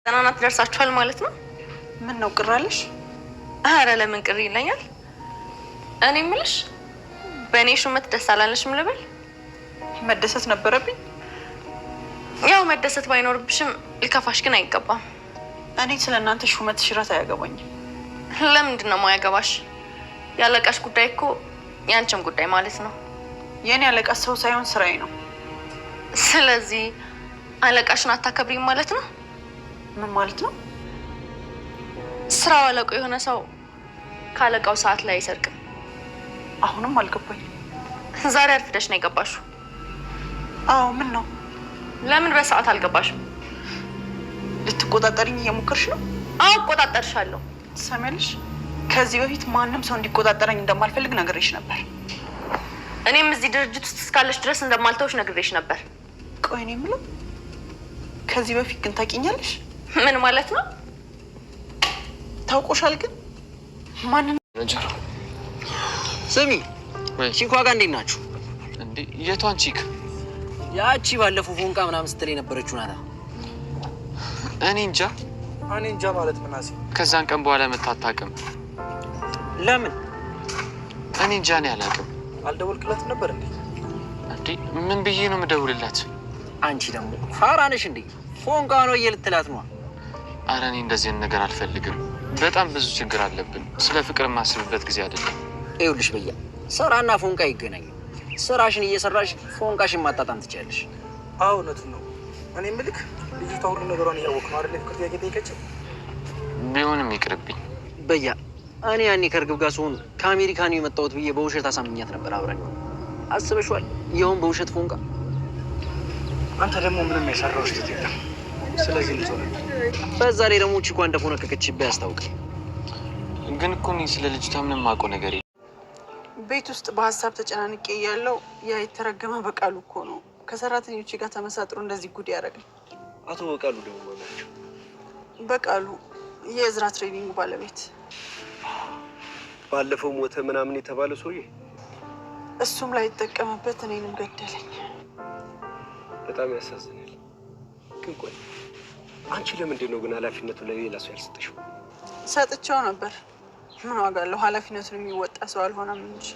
እናናት ደርሳችኋል ማለት ነው? ምን ነው ቅራለሽ? አረ ለምን ቅር ይለኛል? እኔ ምልሽ በእኔ ሹመት ደስ አላለሽም ልበል? መደሰት ነበረብኝ። ያው መደሰት ባይኖርብሽም ሊከፋሽ ግን አይገባም። እኔ ስለ እናንተ ሹመት ሽረት አያገባኝም። ለምንድን ነው የማያገባሽ? ያለቃሽ ጉዳይ እኮ ያንቺም ጉዳይ ማለት ነው። የኔ አለቃ ሰው ሳይሆን ስራዬ ነው። ስለዚህ አለቃሽን አታከብሪም ማለት ነው? ምን ማለት ነው? ስራው አለቃው የሆነ ሰው ካለቃው ሰዓት ላይ አይሰርቅም። አሁንም አልገባኝም። ዛሬ አርፍደሽ ነው የገባሽው? አዎ። ምን ነው? ለምን በሰዓት አልገባሽም? ልትቆጣጠሪኝ እየሞከርሽ ነው? አዎ እቆጣጠርሻለሁ። ትሰሚያለሽ? ከዚህ በፊት ማንም ሰው እንዲቆጣጠረኝ እንደማልፈልግ ነግሬሽ ነበር። እኔም እዚህ ድርጅት ውስጥ እስካለሽ ድረስ እንደማልተውሽ ነግሬሽ ነበር። ቆይ እኔ የምለው ከዚህ በፊት ግን ታውቂኛለሽ? ምን ማለት ነው? ታውቆሻል ግን ማንን? ስሚ ቺኳ ጋር እንዴት ናችሁ? እንዴ የቷን ቺክ? ያቺ ባለፈው ፎንቃ ምናምን ስትል የነበረችው ናታ። እኔ እንጃ ማለት ምናሴ ከዛን ቀን በኋላ መታጣቅም። ለምን? እኔ እንጃ እኔ አላውቅም። አልደወልክላት ነበር እንዴ? እንዴ ምን ብዬ ነው የምደውልላት? አንቺ ደግሞ ፋራ ነሽ እንዴ? ፎንቃ ነው እየልትላት ነው። ኧረ እኔ እንደዚህ ነገር አልፈልግም። በጣም ብዙ ችግር አለብን። ስለ ፍቅር የማስብበት ጊዜ አይደለም። ይኸውልሽ በያ ስራና ፎንቃ ይገናኝ። ስራሽን እየሰራሽ ፎንቃሽን ማጣጣም ትችያለሽ። አዎ እውነቱን ነው። እኔ የምልክ ልጅቷ ሁሉ ነገሯን እያወቅ ነው አይደል? ፍቅር ጥያቄ ጠይቀች። ቢሆንም ይቅርብኝ በያ። እኔ ያኔ ከእርግብ ጋር ስሆን ከአሜሪካ ነው የመጣሁት ብዬ በውሸት አሳምኛት ነበር። አብረን አስበሽዋል? ይኸውም በውሸት ፎንቃ። አንተ ደግሞ ምንም የሰራው ስህተት የለም። ስለዚህ ልጅ ሆነ። በዛ ላይ ደግሞ ቺኳ እንደፎነከከችብህ ያስታውቃል። ግን እኮ እኔ ስለ ልጅቷ ምንም የማውቀው ነገር የለም። ቤት ውስጥ በሀሳብ ተጨናንቄ እያለሁ ያ የተረገመ በቃሉ እኮ ነው ከሰራተኞች ጋር ተመሳጥሮ እንደዚህ ጉድ ያደረገኝ። አቶ በቃሉ ደግሞ ናቸው? በቃሉ የእዝራ ትሬኒንግ ባለቤት። ባለፈው ሞተ ምናምን የተባለ ሰውዬ? እሱም ላይ ይጠቀምበት እኔንም ገደለኝ። በጣም ያሳዝናል። ግን ቆይ አንቺ ለምንድን ነው ግን ኃላፊነቱን ለሌላ ሰው ያልሰጠሽው? ሰጥቼው ነበር። ምን ዋጋ አለው? ኃላፊነቱን የሚወጣ ሰው አልሆነም እንጂ።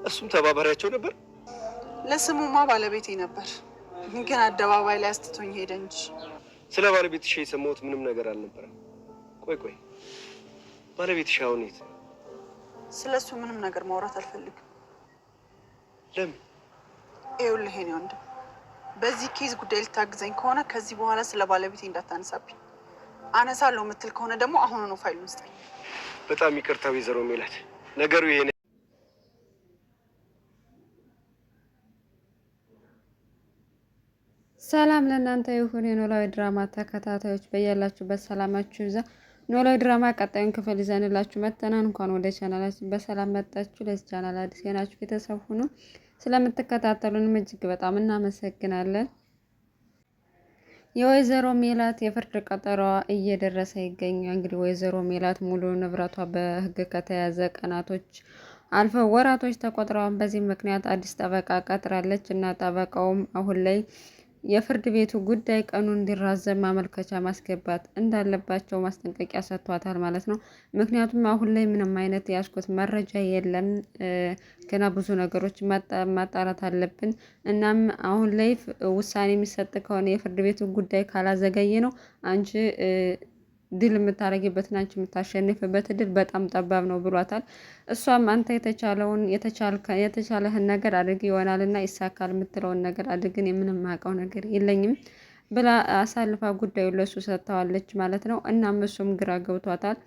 እሱም ተባባሪያቸው ነበር? ለስሙማ ባለቤቴ ነበር፣ ግን አደባባይ ላይ አስትቶኝ ሄደ እንጂ። ስለ ባለቤትሽ የሰማሁት ምንም ነገር አልነበረም። ቆይ ባለቤትሽ አሁን የት? ስለ እሱ ምንም ነገር ማውራት አልፈልግም። ለምን? ይኸውልህ የእኔ ወንድም፣ በዚህ ኬዝ ጉዳይ ልታግዘኝ ከሆነ ከዚህ በኋላ ስለ ባለቤቴ እንዳታነሳብኝ። አነሳለሁ የምትል ከሆነ ደግሞ አሁኑኑ ፋይሉን ስጠኝ። በጣም ይቅርታ ወይዘሮ ሜላት፣ ነገሩ ይሄ ነው። ሰላም ለእናንተ ይሁን የኖላዊ ድራማ ተከታታዮች፣ በያላችሁበት ሰላማችሁ ይብዛ። ኖላዊ ድራማ ቀጣዩን ክፍል ይዘንላችሁ መጥተናል። እንኳን ወደ ቻናላችን በሰላም መጣችሁ። ለዚህ ቻናል አዲስ የናችሁ ቤተሰብ ሁኑ። ስለምትከታተሉንም እጅግ በጣም እናመሰግናለን። የወይዘሮ ሜላት የፍርድ ቀጠሮዋ እየደረሰ ይገኛል። እንግዲህ ወይዘሮ ሜላት ሙሉ ንብረቷ በሕግ ከተያዘ ቀናቶች አልፈው ወራቶች ተቆጥረዋል። በዚህ ምክንያት አዲስ ጠበቃ ቀጥራለች እና ጠበቃውም አሁን ላይ የፍርድ ቤቱ ጉዳይ ቀኑ እንዲራዘም ማመልከቻ ማስገባት እንዳለባቸው ማስጠንቀቂያ ሰጥቷታል ማለት ነው። ምክንያቱም አሁን ላይ ምንም አይነት ያስኩት መረጃ የለም፣ ገና ብዙ ነገሮች ማጣራት አለብን። እናም አሁን ላይ ውሳኔ የሚሰጥ ከሆነ የፍርድ ቤቱ ጉዳይ ካላዘገየ ነው አንቺ ድል የምታረጊበትና አንቺ የምታሸንፍበት እድል በጣም ጠባብ ነው ብሏታል። እሷም አንተ የተቻለህን ነገር አድርግ ይሆናልና ይሳካል የምትለውን ነገር አድርግን የምንም ማውቀው ነገር የለኝም ብላ አሳልፋ ጉዳዩን ለሱ ሰጥተዋለች ማለት ነው። እናም እሱም ግራ ገብቶታል።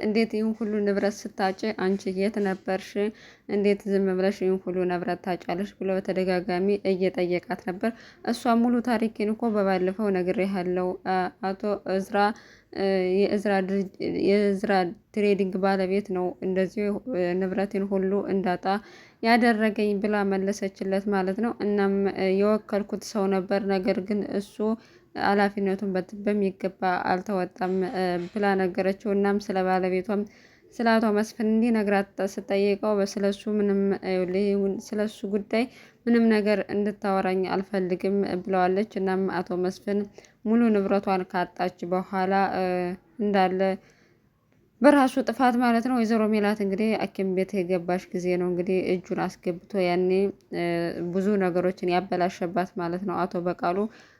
እንዴት ይህን ሁሉ ንብረት ስታጭ አንቺ የት ነበርሽ? እንዴት ዝም ብለሽ ይህን ሁሉ ንብረት ታጫለሽ? ብሎ በተደጋጋሚ እየጠየቃት ነበር። እሷ ሙሉ ታሪኬን እኮ በባለፈው ነግሬሃለሁ፣ አቶ እዝራ የእዝራ ትሬዲንግ ባለቤት ነው እንደዚህ ንብረቴን ሁሉ እንዳጣ ያደረገኝ ብላ መለሰችለት ማለት ነው። እናም የወከልኩት ሰው ነበር፣ ነገር ግን እሱ ኃላፊነቱን በሚገባ አልተወጣም ብላ ነገረችው። እናም ስለ ባለቤቷም ስለ አቶ መስፍን እንዲነግራት ስትጠይቀው ስለሱ ጉዳይ ምንም ነገር እንድታወራኝ አልፈልግም ብለዋለች። እናም አቶ መስፍን ሙሉ ንብረቷን ካጣች በኋላ እንዳለ በራሱ ጥፋት ማለት ነው። ወይዘሮ ሜላት እንግዲህ ሐኪም ቤት የገባሽ ጊዜ ነው እንግዲህ እጁን አስገብቶ ያኔ ብዙ ነገሮችን ያበላሸባት ማለት ነው አቶ በቃሉ።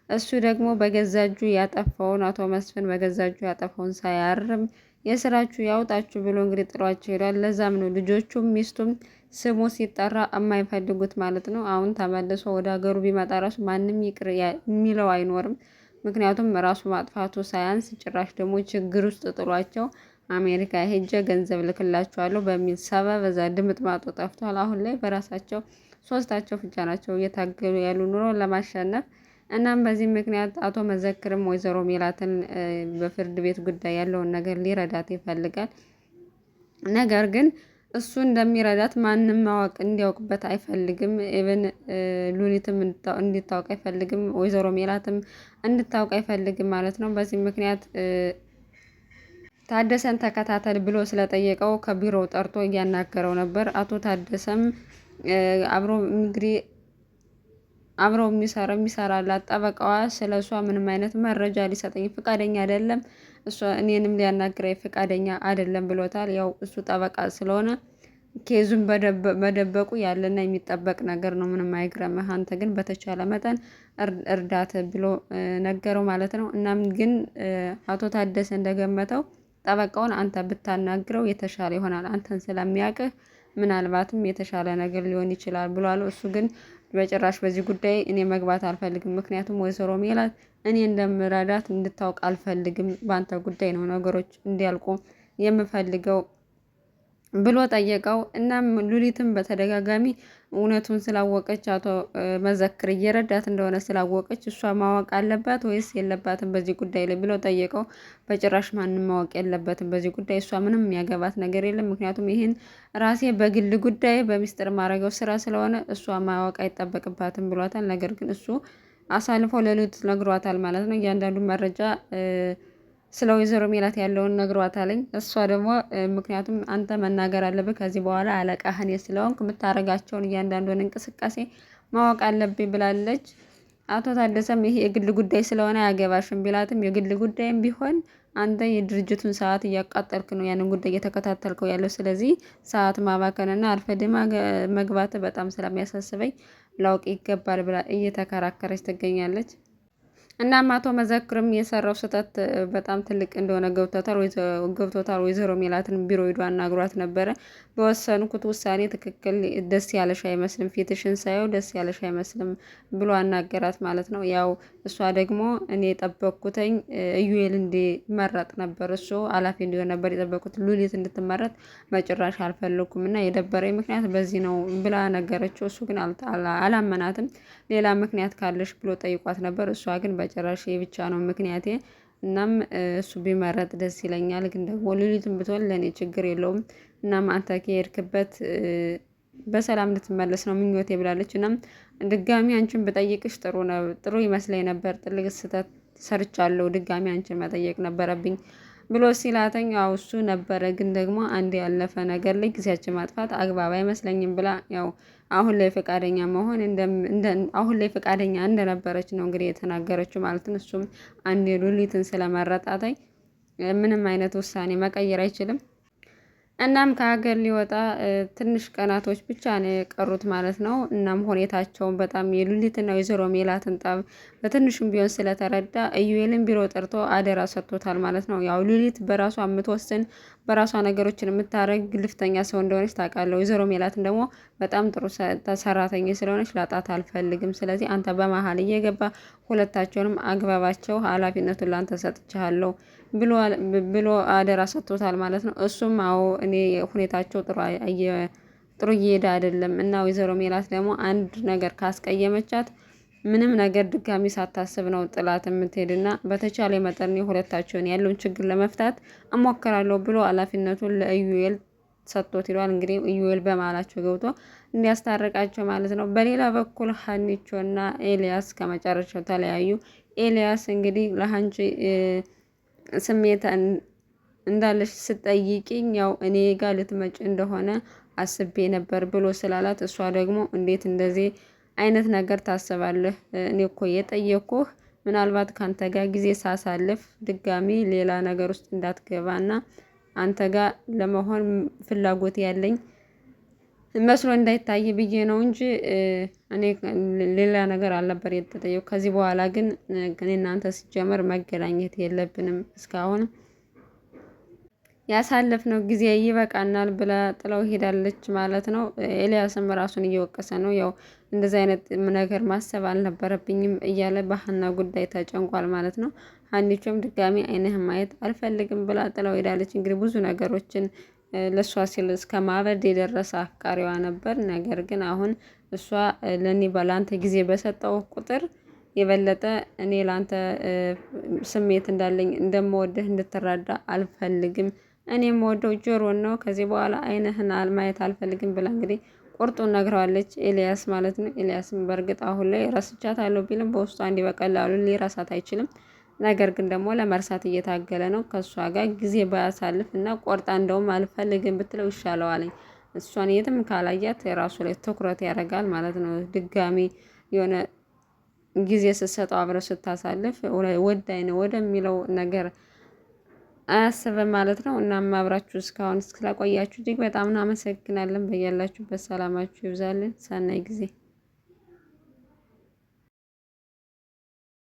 እሱ ደግሞ በገዛ እጁ ያጠፋውን አቶ መስፍን በገዛ እጁ ያጠፋውን ሳያርም የስራችሁ ያውጣችሁ ብሎ እንግዲህ ጥሏቸው ሄዷል። ለዛም ነው ልጆቹም ሚስቱም ስሙ ሲጠራ የማይፈልጉት ማለት ነው። አሁን ተመልሶ ወደ ሀገሩ ቢመጣ ራሱ ማንም ይቅር የሚለው አይኖርም። ምክንያቱም ራሱ ማጥፋቱ ሳያንስ ጭራሽ ደግሞ ችግር ውስጥ ጥሏቸው አሜሪካ ሄጀ ገንዘብ ልክላቸዋለሁ በሚል ሰበብ እዛ ድምጥማጡ ጠፍቷል። አሁን ላይ በራሳቸው ሶስታቸው ብቻ ናቸው እየታገሉ ያሉ ኑሮ ለማሸነፍ። እናም በዚህ ምክንያት አቶ መዘክርም ወይዘሮ ሜላትን በፍርድ ቤት ጉዳይ ያለውን ነገር ሊረዳት ይፈልጋል። ነገር ግን እሱ እንደሚረዳት ማንም ማወቅ እንዲያውቅበት አይፈልግም። ኢቭን ሉሊትም እንድታውቅ አይፈልግም። ወይዘሮ ሜላትም እንድታውቅ አይፈልግም ማለት ነው። በዚህ ምክንያት ታደሰን ተከታተል ብሎ ስለጠየቀው ከቢሮው ጠርቶ እያናገረው ነበር። አቶ ታደሰም አብሮ እንግዲህ አብረው የሚሰራላት ጠበቃዋ ስለ እሷ ምንም አይነት መረጃ ሊሰጠኝ ፈቃደኛ አይደለም፣ እሷ እኔንም ሊያናግረኝ ፈቃደኛ አይደለም ብሎታል። ያው እሱ ጠበቃ ስለሆነ ኬዙን መደበቁ ያለና የሚጠበቅ ነገር ነው። ምንም አይግረምህ፣ አንተ ግን በተቻለ መጠን እርዳት ብሎ ነገረው ማለት ነው። እናም ግን አቶ ታደሰ እንደገመተው ጠበቃውን አንተ ብታናግረው የተሻለ ይሆናል፣ አንተን ስለሚያውቅህ ምናልባትም የተሻለ ነገር ሊሆን ይችላል ብሏል። እሱ ግን በጭራሽ በዚህ ጉዳይ እኔ መግባት አልፈልግም፣ ምክንያቱም ወይዘሮ ሜላት እኔ እንደምረዳት እንድታውቅ አልፈልግም፣ በአንተ ጉዳይ ነው ነገሮች እንዲያልቁ የምፈልገው ብሎ ጠየቀው። እናም ሉሊትም በተደጋጋሚ እውነቱን ስላወቀች አቶ መዘክር እየረዳት እንደሆነ ስላወቀች እሷ ማወቅ አለባት ወይስ የለባትም በዚህ ጉዳይ ላይ ብሎ ጠየቀው። በጭራሽ ማንም ማወቅ የለበትም በዚህ ጉዳይ፣ እሷ ምንም የሚያገባት ነገር የለም፣ ምክንያቱም ይህን ራሴ በግል ጉዳይ በሚስጥር ማድረገው ስራ ስለሆነ እሷ ማወቅ አይጠበቅባትም ብሏታል። ነገር ግን እሱ አሳልፎ ለሉሊት ነግሯታል ማለት ነው። እያንዳንዱ መረጃ ስለ ወይዘሮ ሜላት ያለውን ነግሯታለኝ። እሷ ደግሞ ምክንያቱም አንተ መናገር አለብህ ከዚህ በኋላ አለቃህ እኔ ስለሆንኩ የምታደርጋቸውን እያንዳንዱን እንቅስቃሴ ማወቅ አለብኝ ብላለች። አቶ ታደሰም ይሄ የግል ጉዳይ ስለሆነ አያገባሽም ቢላትም የግል ጉዳይም ቢሆን አንተ የድርጅቱን ሰዓት እያቃጠልክ ነው ያንን ጉዳይ እየተከታተልከው ያለው፣ ስለዚህ ሰዓት ማባከንና አርፈድ መግባት በጣም ስለሚያሳስበኝ ላውቅ ይገባል ብላ እየተከራከረች ትገኛለች። እናም አቶ መዘክርም የሰራው ስህተት በጣም ትልቅ እንደሆነ ገብቶታል። ወይዘሮ ሜላትን ቢሮ ሄዶ አናግሯት ነበረ። በወሰንኩት ውሳኔ ትክክል ደስ ያለሽ አይመስልም፣ ፊትሽን ሳየው ደስ ያለሽ አይመስልም ብሎ አናገራት ማለት ነው። ያው እሷ ደግሞ እኔ የጠበቅኩትኝ ኢዩኤል እንዲመረጥ ነበር፣ እሱ ኃላፊ እንዲሆን ነበር የጠበቅኩት፣ ሉሊት እንድትመረጥ በጭራሽ አልፈለኩም እና የደበረኝ ምክንያት በዚህ ነው ብላ ነገረችው። እሱ ግን አላመናትም። ሌላ ምክንያት ካለሽ ብሎ ጠይቋት ነበር። እሷ ግን በጭራሽ ብቻ ነው ምክንያቴ፣ እናም እሱ ቢመረጥ ደስ ይለኛል፣ ግን ደግሞ ሉሊትን ብትሆን ለእኔ ችግር የለውም፣ እናም አንተ ከሄድክበት በሰላም እንድትመለስ ነው ምኞቴ ብላለች። እናም ድጋሚ አንቺን ብጠይቅሽ ጥሩ ይመስለኝ ነበር፣ ጥልቅ ስህተት ሰርቻለሁ፣ ድጋሚ አንቺን መጠየቅ ነበረብኝ ብሎ ሲላተኝ ያው እሱ ነበረ፣ ግን ደግሞ አንድ ያለፈ ነገር ላይ ጊዜያችን ማጥፋት አግባብ አይመስለኝም ብላ ያው አሁን ላይ ፈቃደኛ መሆን አሁን ላይ ፈቃደኛ እንደነበረች ነው እንግዲህ የተናገረችው ማለት ነው። እሱም አንድ ሉሊትን ስለመረጣታይ ምንም አይነት ውሳኔ መቀየር አይችልም። እናም ከሀገር ሊወጣ ትንሽ ቀናቶች ብቻ ነው የቀሩት ማለት ነው። እናም ሁኔታቸውን በጣም የሉሊትና ወይዘሮ ሜላትን ጠብ በትንሹም ቢሆን ስለተረዳ ኢዩኤልን ቢሮ ጠርቶ አደራ ሰጥቶታል ማለት ነው። ያው ሉሊት በራሷ የምትወስን በራሷ ነገሮችን የምታረግ ግልፍተኛ ሰው እንደሆነች ታውቃለህ። ወይዘሮ ሜላትን ደግሞ በጣም ጥሩ ሰራተኛ ስለሆነች ላጣት አልፈልግም። ስለዚህ አንተ በመሀል እየገባ ሁለታቸውንም አግባባቸው፣ ኃላፊነቱን ላንተ ሰጥቻለሁ ብሎ አደራ ሰጥቶታል ማለት ነው። እሱም አዎ እኔ ሁኔታቸው ጥሩ እየሄደ አይደለም እና ወይዘሮ ሜላት ደግሞ አንድ ነገር ካስቀየመቻት ምንም ነገር ድጋሚ ሳታስብ ነው ጥላት የምትሄድና በተቻለ መጠን ሁለታቸውን ያለውን ችግር ለመፍታት እሞክራለሁ ብሎ ኃላፊነቱን ለኢዩኤል ሰጥቶት ይሏል። እንግዲህ ኢዩኤል በመሀላቸው ገብቶ እንዲያስታርቃቸው ማለት ነው። በሌላ በኩል ሀኒቾና ኤልያስ ከመጨረሻው ተለያዩ። ኤልያስ እንግዲህ ለሀንቺ ስሜት እንዳለሽ ስጠይቂኝ ያው እኔ ጋር ልትመጭ እንደሆነ አስቤ ነበር ብሎ ስላላት እሷ ደግሞ እንዴት እንደዚህ አይነት ነገር ታስባለህ? እኔ እኮ የጠየኩህ ምናልባት ካንተ ጋር ጊዜ ሳሳልፍ ድጋሚ ሌላ ነገር ውስጥ እንዳትገባና አንተ ጋር ለመሆን ፍላጎት ያለኝ መስሎ እንዳይታይ ብዬ ነው እንጂ እኔ ሌላ ነገር አልነበር የተጠየው። ከዚህ በኋላ ግን እኔ እናንተ ሲጀመር መገናኘት የለብንም እስካሁን ያሳለፍነው ጊዜ ይበቃናል ብላ ጥለው ሄዳለች ማለት ነው። ኤልያስም ራሱን እየወቀሰ ነው። ያው እንደዚህ አይነት ነገር ማሰብ አልነበረብኝም እያለ በሀና ጉዳይ ተጨንቋል ማለት ነው። ሀኒቾም ድጋሚ አይንህን ማየት አልፈልግም ብላ ጥለው ሄዳለች። እንግዲህ ብዙ ነገሮችን ለእሷ ሲል እስከ ማበድ የደረሰ አፍቃሪዋ ነበር። ነገር ግን አሁን እሷ ለእኔ ለአንተ ጊዜ በሰጠው ቁጥር የበለጠ እኔ ለአንተ ስሜት እንዳለኝ እንደምወድህ እንድትረዳ አልፈልግም። እኔ የምወደው ጆሮን ነው። ከዚህ በኋላ አይንህን ማየት አልፈልግም ብላ እንግዲህ ቁርጡን ነግረዋለች ኤልያስ ማለት ነው። ኤልያስም በእርግጥ አሁን ላይ ረስቻታለሁ ቢልም በውስጡ እንዲህ በቀላሉ ሊረሳት አይችልም። ነገር ግን ደግሞ ለመርሳት እየታገለ ነው። ከእሷ ጋር ጊዜ ባያሳልፍ እና ቆርጣ እንደውም አልፈልግም ብትለው ይሻለዋለኝ። እሷን የትም ካላያት የራሱ ላይ ትኩረት ያደርጋል ማለት ነው። ድጋሚ የሆነ ጊዜ ስትሰጠው አብረው ስታሳልፍ ወዳይ ነው ወደሚለው ነገር አያስብም ማለት ነው። እናም አብራችሁ እስካሁን ስለቆያችሁ እጅግ በጣም እናመሰግናለን። በያላችሁበት ሰላማችሁ ይብዛልን። ሰናይ ጊዜ